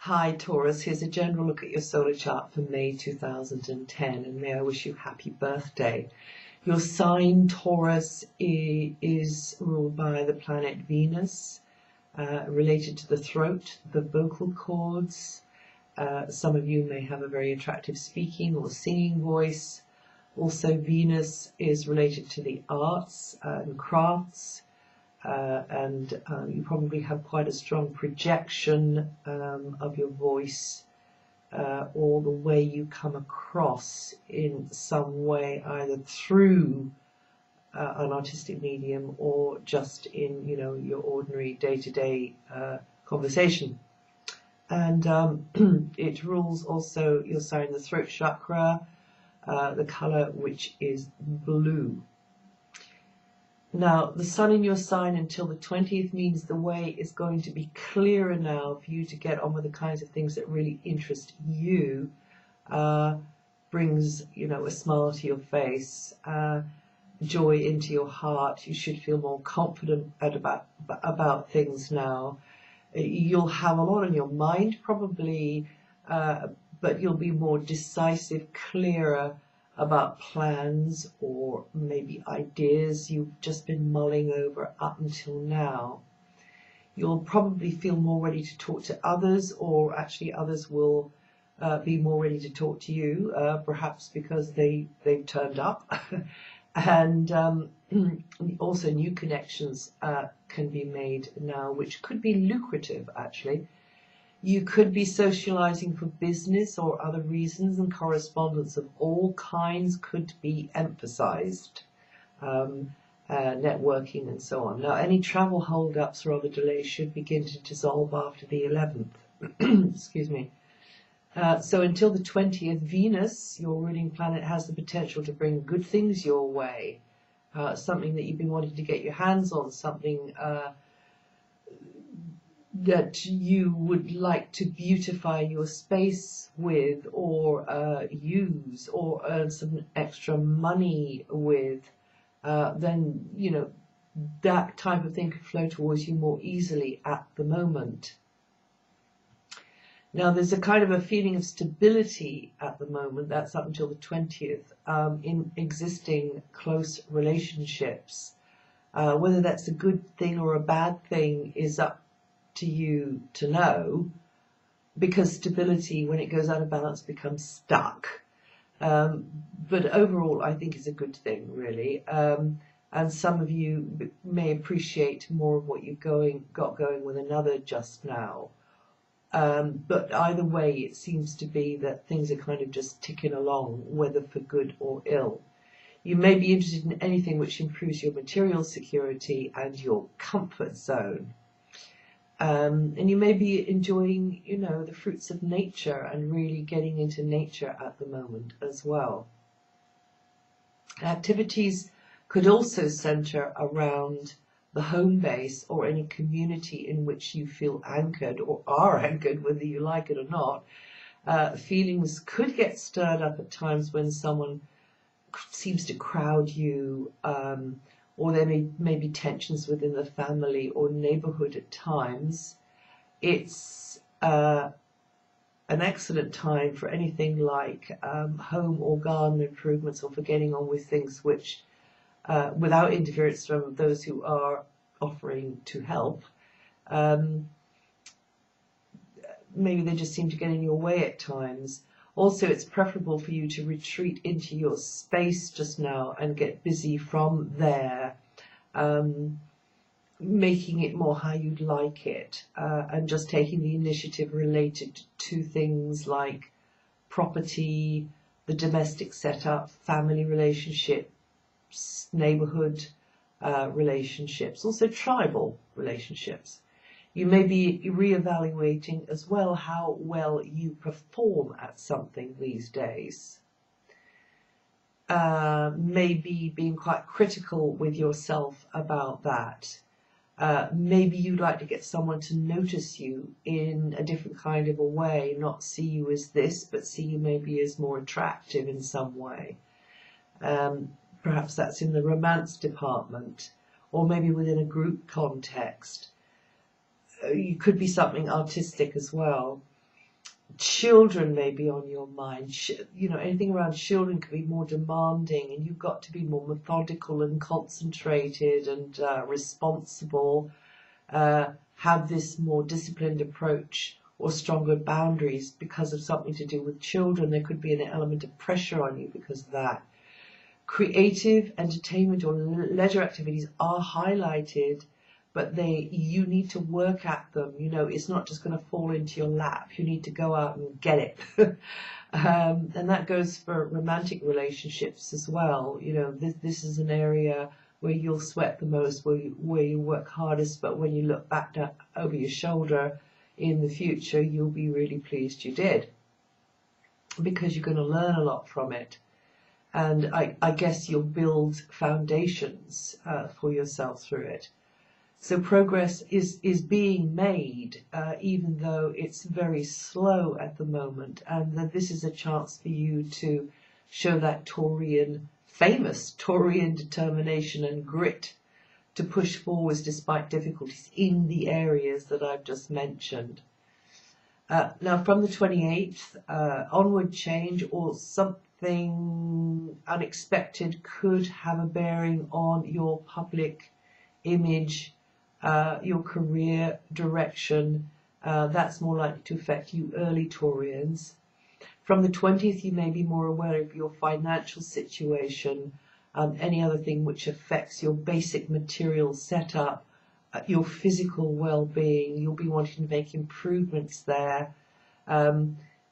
Hi Taurus, here's a general look at your solar chart for May 2010, and may I wish you happy birthday. Your sign Taurus is ruled by the planet Venus, related to the throat, the vocal cords. Some of you may have a very attractive speaking or singing voice. Also Venus is related to the arts and crafts. You probably have quite a strong projection of your voice or the way you come across in some way, either through an artistic medium or just in, your ordinary day-to-day conversation. And it rules also your sign, the throat chakra, the color which is blue. Now, the sun in your sign until the 20th means the way is going to be clearer now for you to get on with the kinds of things that really interest you. Brings, a smile to your face, joy into your heart. You should feel more confident about things now. You'll have a lot on your mind probably, but you'll be more decisive, clearer about plans or maybe ideas you've just been mulling over up until now. You'll probably feel more ready to talk to others, or actually others will be more ready to talk to you, perhaps because they've turned up. And also new connections can be made now, which could be lucrative actually. You could be socializing for business or other reasons, and correspondence of all kinds could be emphasized, networking and so on. Now, any travel hold-ups or other delays should begin to dissolve after the 11th. Excuse me. So until the 20th, Venus, your ruling planet, has the potential to bring good things your way. Something that you've been wanting to get your hands on, something that you would like to beautify your space with, or use, or earn some extra money with, then, that type of thing could flow towards you more easily at the moment. Now, there's a kind of a feeling of stability at the moment, that's up until the 20th, in existing close relationships. Whether that's a good thing or a bad thing is up to you to know, because stability, when it goes out of balance, becomes stuck. But overall, I think it's a good thing, really. And some of you may appreciate more of what you've got going with another just now. But either way, it seems to be that things are kind of just ticking along, whether for good or ill. You may be interested in anything which improves your material security and your comfort zone. And you may be enjoying, the fruits of nature and really getting into nature at the moment as well. Activities could also center around the home base or any community in which you feel anchored or are anchored, whether you like it or not. Feelings could get stirred up at times when someone seems to crowd you, or there may be tensions within the family or neighborhood at times. It's an excellent time for anything like home or garden improvements, or for getting on with things which, without interference from those who are offering to help, maybe they just seem to get in your way at times. Also, it's preferable for you to retreat into your space just now and get busy from there, making it more how you'd like it, and just taking the initiative related to things like property, the domestic setup, family relationships, neighborhood relationships, also tribal relationships. You may be reevaluating as well how well you perform at something these days. Maybe being quite critical with yourself about that. Maybe you'd like to get someone to notice you in a different kind of a way, not see you as this, but see you maybe as more attractive in some way. Perhaps that's in the romance department, or maybe within a group context. You could be something artistic as well. Children may be on your mind. You know, anything around children could be more demanding, and you've got to be more methodical and concentrated and responsible. Have this more disciplined approach or stronger boundaries because of something to do with children. There could be an element of pressure on you because of that. Creative, entertainment or leisure activities are highlighted, but you need to work at them. You know, it's not just going to fall into your lap. You need to go out and get it. And that goes for romantic relationships as well. You know, this is an area where you'll sweat the most, where you work hardest, but when you look back over your shoulder in the future, you'll be really pleased you did, because you're going to learn a lot from it. And I guess you'll build foundations for yourself through it. So progress is being made, even though it's very slow at the moment. And that this is a chance for you to show that famous Taurian determination and grit to push forwards despite difficulties in the areas that I've just mentioned. Now, from the 28th, onward change or something unexpected could have a bearing on your public image, your career direction. That's more likely to affect you early Taurians. From the 20th, you may be more aware of your financial situation, any other thing which affects your basic material setup, your physical well-being. You'll be wanting to make improvements there.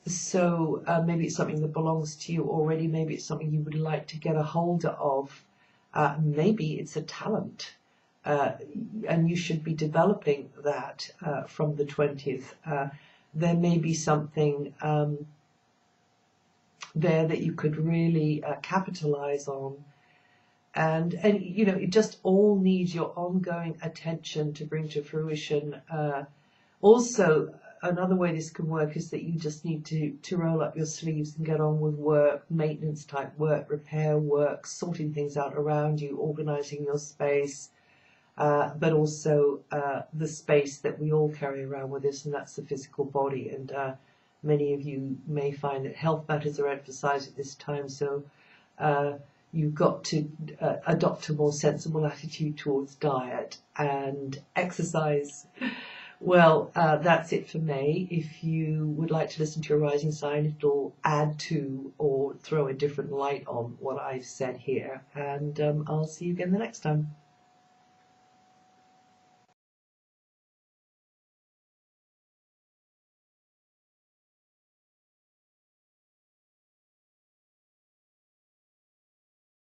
So maybe it's something that belongs to you already. Maybe it's something you would like to get a hold of. Maybe it's a talent, and you should be developing that from the 20th. There may be something there that you could really capitalize on. And you know, it just all needs your ongoing attention to bring to fruition. Also, another way this can work is that you just need to roll up your sleeves and get on with work, maintenance type work, repair work, sorting things out around you, organizing your space, but also the space that we all carry around with us, and that's the physical body. And many of you may find that health matters are emphasized at this time, so you've got to adopt a more sensible attitude towards diet and exercise. Well, that's it for May. If you would like to listen to your rising sign, it'll add to or throw a different light on what I've said here. And I'll see you again the next time.